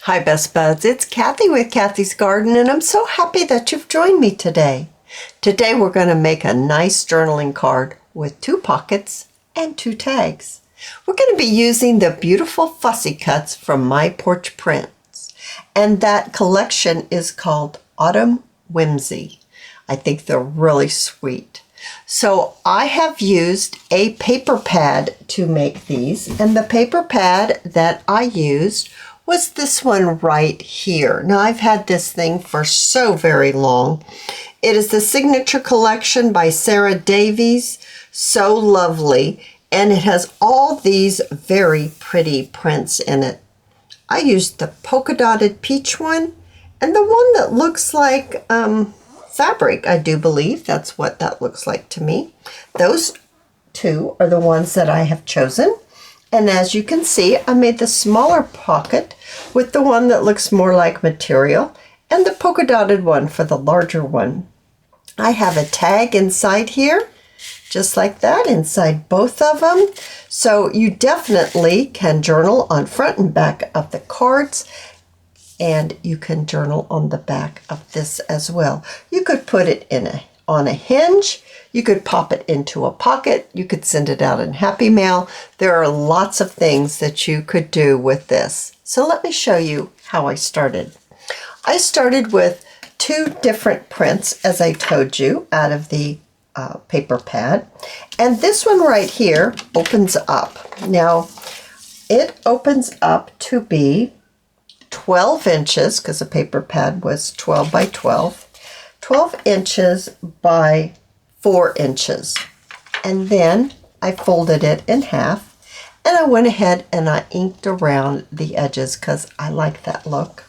Hi Best Buds, it's Cathy with Cathy's Garden and I'm so happy that you've joined me today. Today we're going to make a nice journaling card with 2 pockets and 2 tags. We're going to be using the beautiful Fussy cuts from My Porch Prints, and that collection is called Autumn Whimsy. I think they're really sweet. So I have used a paper pad to make these, and the paper pad that I used was this one right here. Now I've had this thing for so very long. It is the Signature Collection by Sarah Davies. So lovely, and it has all these very pretty prints in it. I used the polka dotted peach one and the one that looks like fabric, I do believe. That's what that looks like to me. Those 2 are the ones that I have chosen. And as you can see, I made the smaller pocket with the one that looks more like material and the polka dotted one for the larger one. I have a tag inside here, just like that, inside both of them. So you definitely can journal on front and back of the cards, and you can journal on the back of this as well. You could put it on a hinge. You could pop it into a pocket. You could send it out in Happy Mail. There are lots of things that you could do with this. So let me show you how I started. I started with 2 different prints, as I told you, out of the paper pad. And this one right here opens up. Now, it opens up to be 12 inches, because the paper pad was 12 by 12. 12 inches by 4 inches. And then I folded it in half, and I went ahead and I inked around the edges because I like that look.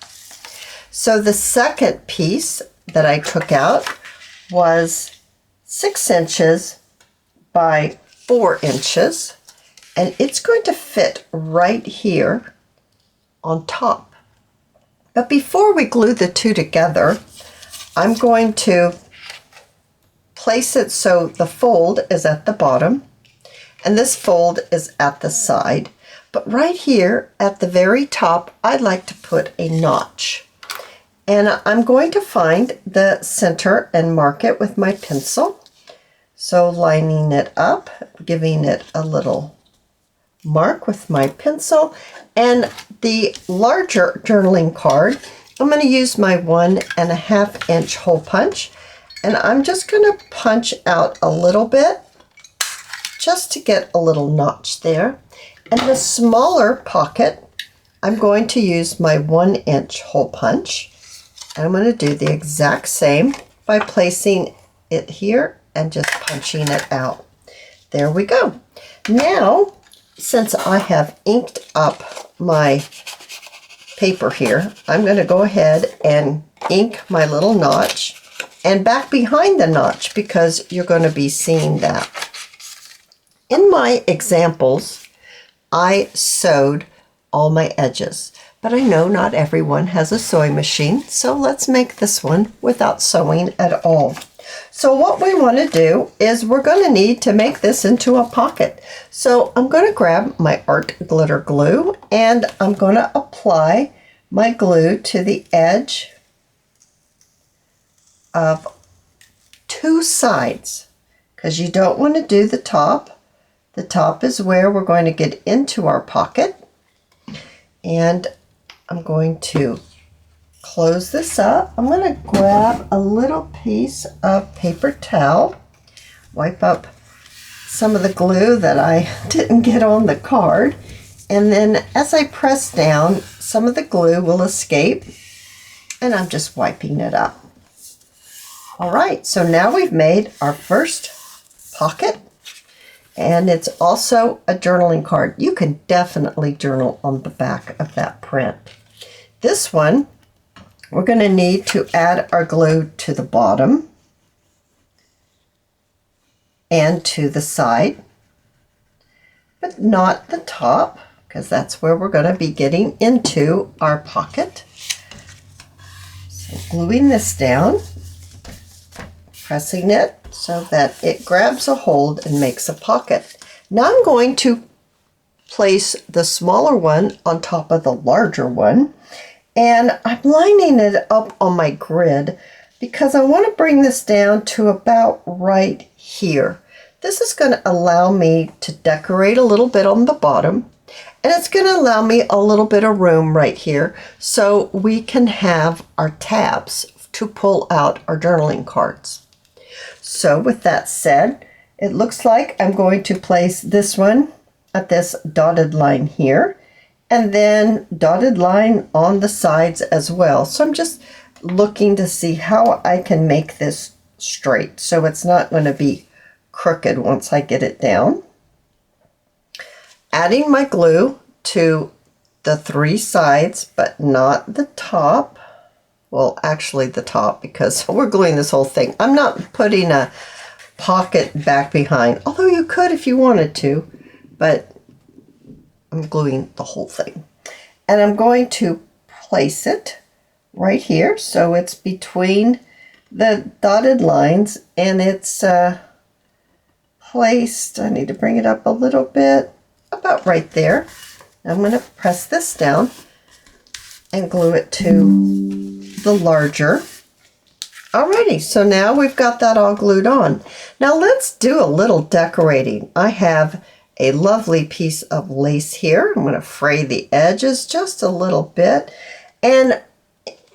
So the second piece that I took out was 6 inches by 4 inches, and it's going to fit right here on top. But before we glue the 2 together, I'm going to place it so the fold is at the bottom and this fold is at the side. But right here at the very top, I'd like to put a notch. And I'm going to find the center and mark it with my pencil. So lining it up, giving it a little mark with my pencil. And the larger journaling card, I'm going to use my 1.5 inch hole punch, and I'm just going to punch out a little bit just to get a little notch there. And the smaller pocket, I'm going to use my 1 inch hole punch, and I'm going to do the exact same by placing it here and just punching it out. There we go. Now, since I have inked up my paper here, I'm going to go ahead and ink my little notch and back behind the notch, because you're going to be seeing that. In my examples, I sewed all my edges, but I know not everyone has a sewing machine, so let's make this one without sewing at all. So what we want to do is we're going to need to make this into a pocket. So I'm going to grab my art glitter glue, and I'm going to apply my glue to the edge of 2 sides, because you don't want to do the top. The top is where we're going to get into our pocket. And I'm going to close this up. I'm going to grab a little piece of paper towel, wipe up some of the glue that I didn't get on the card, and then as I press down, some of the glue will escape, and I'm just wiping it up. All right, so now we've made our first pocket, and it's also a journaling card. You can definitely journal on the back of that print. This one, we're going to need to add our glue to the bottom and to the side, but not the top, because that's where we're going to be getting into our pocket. So gluing this down, pressing it so that it grabs a hold and makes a pocket. Now I'm going to place the smaller one on top of the larger one, And I'm lining it up on my grid because I want to bring this down to about right here. This is going to allow me to decorate a little bit on the bottom, and it's going to allow me a little bit of room right here so we can have our tabs to pull out our journaling cards. So with that said, it looks like I'm going to place this one at this dotted line here, and then dotted line on the sides as well. So I'm just looking to see how I can make this straight so it's not going to be crooked once I get it down. Adding my glue to the 3 sides, but not the top. Well, actually the top, because we're gluing this whole thing. I'm not putting a pocket back behind, although you could if you wanted to, but I'm gluing the whole thing. And I'm going to place it right here so it's between the dotted lines, and it's placed, I need to bring it up a little bit, about right there. I'm going to press this down and glue it to the larger. Alrighty, so now we've got that all glued on. Now let's do a little decorating. I have a lovely piece of lace here. I'm going to fray the edges just a little bit. And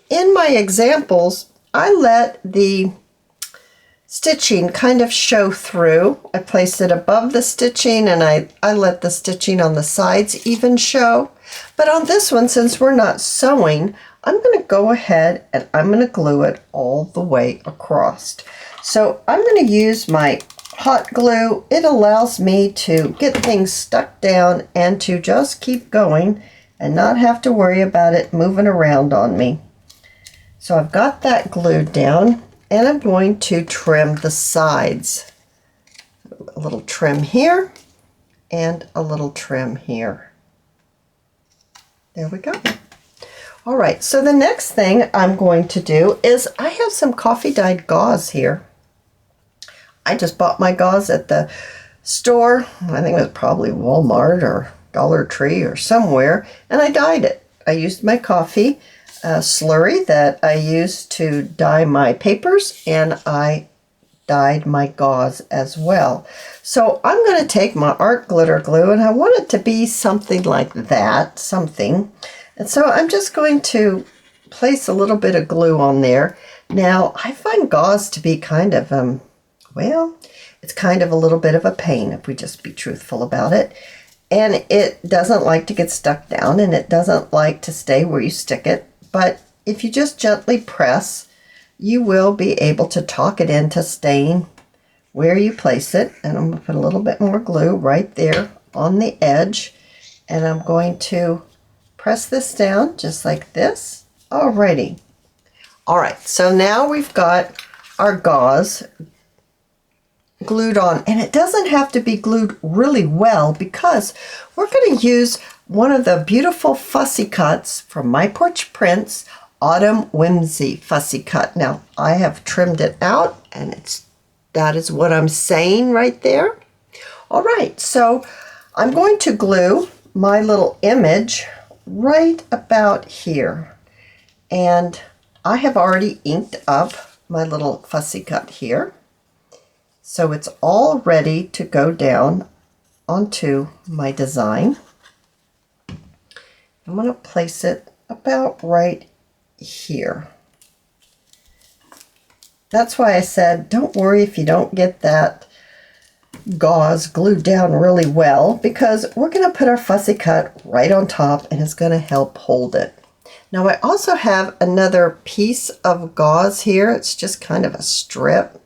in my examples, I let the stitching kind of show through. I placed it above the stitching, and I let the stitching on the sides even show. But on this one, since we're not sewing, I'm going to go ahead and I'm going to glue it all the way across. So I'm going to use my hot glue. It allows me to get things stuck down and to just keep going and not have to worry about it moving around on me. So I've got that glued down, and I'm going to trim the sides. A little trim here and a little trim here. There we go. All right, so the next thing I'm going to do is I have some coffee dyed gauze here. I just bought my gauze at the store. I think it was probably Walmart or Dollar Tree or somewhere, and I dyed it. I used my coffee slurry that I used to dye my papers, and I dyed my gauze as well. So I'm going to take my art glitter glue, and I want it to be something like that, something. And so I'm just going to place a little bit of glue on there. Now, I find gauze to be kind of, well, it's kind of a little bit of a pain if we just be truthful about it. And it doesn't like to get stuck down, and it doesn't like to stay where you stick it. But if you just gently press, you will be able to talk it into staying where you place it. And I'm going to put a little bit more glue right there on the edge. And I'm going to press this down just like this. Alrighty. All right, so now we've got our gauze glued on, and it doesn't have to be glued really well because we're going to use one of the beautiful fussy cuts from My Porch Prints, Autumn Whimsy fussy cut. Now I have trimmed it out, and that is what I'm saying right there. All right, so I'm going to glue my little image right about here, and I have already inked up my little fussy cut here. So it's all ready to go down onto my design. I'm going to place it about right here. That's why I said don't worry if you don't get that gauze glued down really well, because we're going to put our fussy cut right on top, and it's going to help hold it. Now I also have another piece of gauze here. It's just kind of a strip.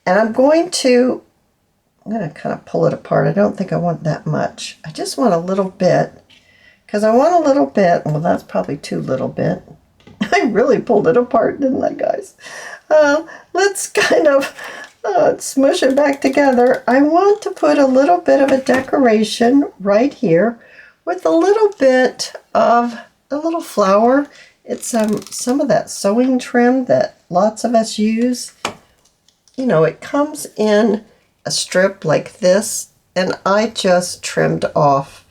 And I'm going to kind of pull it apart. I don't think I want that much. I just want a little bit, because I want a little bit. Well, that's probably too little bit. I really pulled it apart, didn't I, guys? Let's kind of smush it back together. I want to put a little bit of a decoration right here with a little bit of a little flower. It's some of that sewing trim that lots of us use. You know, it comes in a strip like this, and I just trimmed off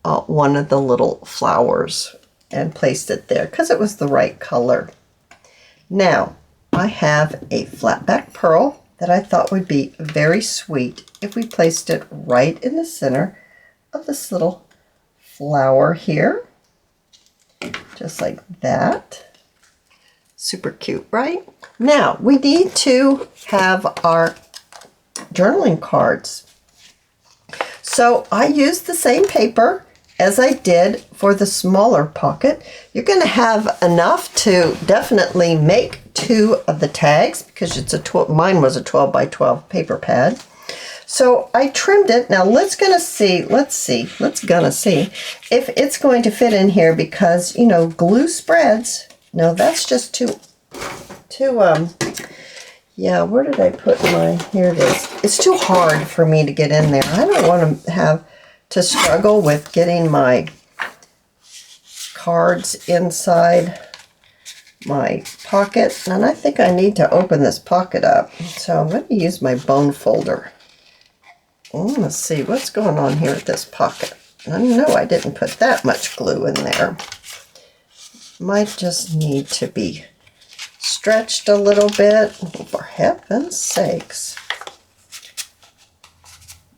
one of the little flowers. and placed it there because it was the right color. Now, I have a flat back pearl that I thought would be very sweet if we placed it right in the center of this little flower here. Just like that. Super cute, right? Now, we need to have our journaling cards. So I used the same paper as I did for the smaller pocket. You're going to have enough to definitely make 2 of the tags because it's mine was a 12 by 12 paper pad. So I trimmed it. Now let's see if it's going to fit in here because, you know, glue spreads. No, that's just too yeah, where did I put my, here it is. It's too hard for me to get in there. I don't want to have to struggle with getting my cards inside my pocket. And I think I need to open this pocket up. So I'm going to use my bone folder. Let's see what's going on here with this pocket. I know I didn't put that much glue in there. Might just need to be stretched a little bit, for heaven's sakes.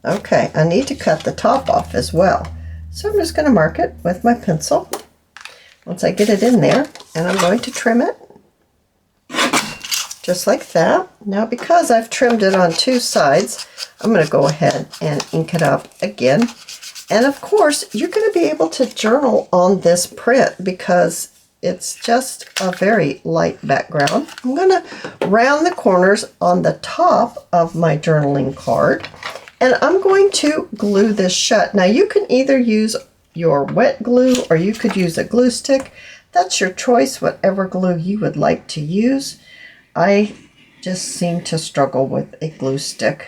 Okay, I need to cut the top off as well. So I'm just going to mark it with my pencil once I get it in there, and I'm going to trim it just like that. Now because I've trimmed it on 2 sides, I'm going to go ahead and ink it up again. And of course, you're going to be able to journal on this print because it's just a very light background. I'm going to round the corners on the top of my journaling card, and I'm going to glue this shut. Now you can either use your wet glue or you could use a glue stick. That's your choice, whatever glue you would like to use. I just seem to struggle with a glue stick,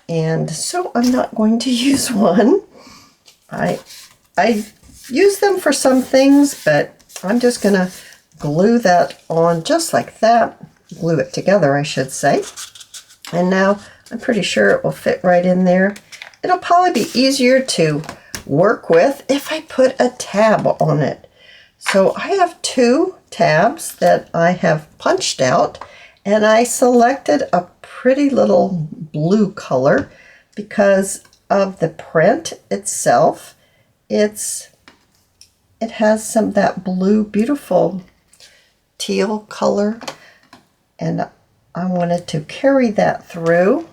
and so I'm not going to use one. I use them for some things, but I'm just going to glue that on just like that. Glue it together, I should say. And now I'm pretty sure it will fit right in there. It'll probably be easier to work with if I put a tab on it. So I have 2 tabs that I have punched out, and I selected a pretty little blue color because of the print itself. It has some of that blue, beautiful teal color, and I wanted to carry that through.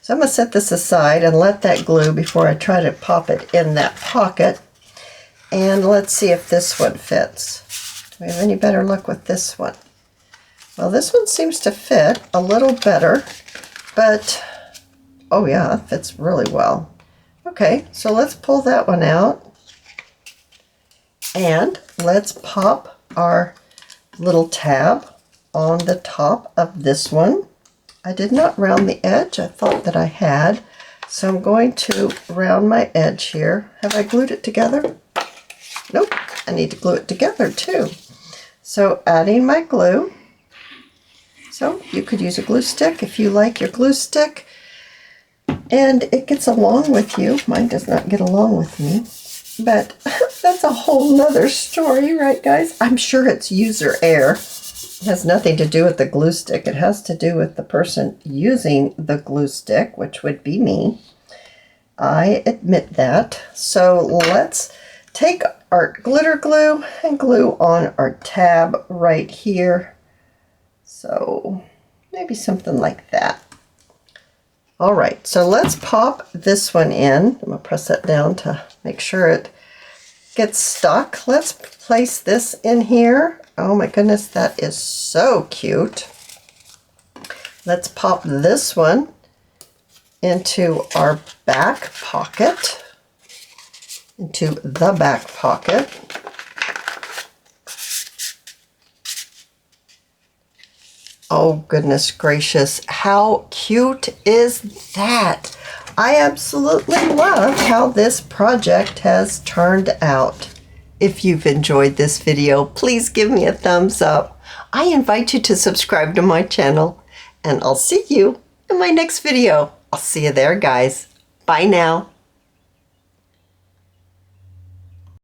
So I'm going to set this aside and let that glue before I try to pop it in that pocket. And let's see if this one fits. Do we have any better luck with this one? Well, this one seems to fit a little better, but oh yeah, that fits really well. Okay, so let's pull that one out. And let's pop our little tab on the top of this one. I did not round the edge. I thought that I had. So I'm going to round my edge here. Have I glued it together? Nope. I need to glue it together too. So adding my glue. So you could use a glue stick if you like your glue stick. And it gets along with you. Mine does not get along with me. But that's a whole nother story, right guys? I'm sure it's user error. It has nothing to do with the glue stick. It has to do with the person using the glue stick, which would be me. I admit that. So let's take our glitter glue and glue on our tab right here. So maybe something like that. All right, so let's pop this one in. I'm going to press that down to make sure it gets stuck. Let's place this in here. Oh my goodness, that is so cute. Let's pop this one into our back pocket, into the back pocket. Oh goodness gracious, how cute is that? I absolutely love how this project has turned out. If you've enjoyed this video, please give me a thumbs up. I invite you to subscribe to my channel, and I'll see you in my next video. I'll see you there, guys. Bye now.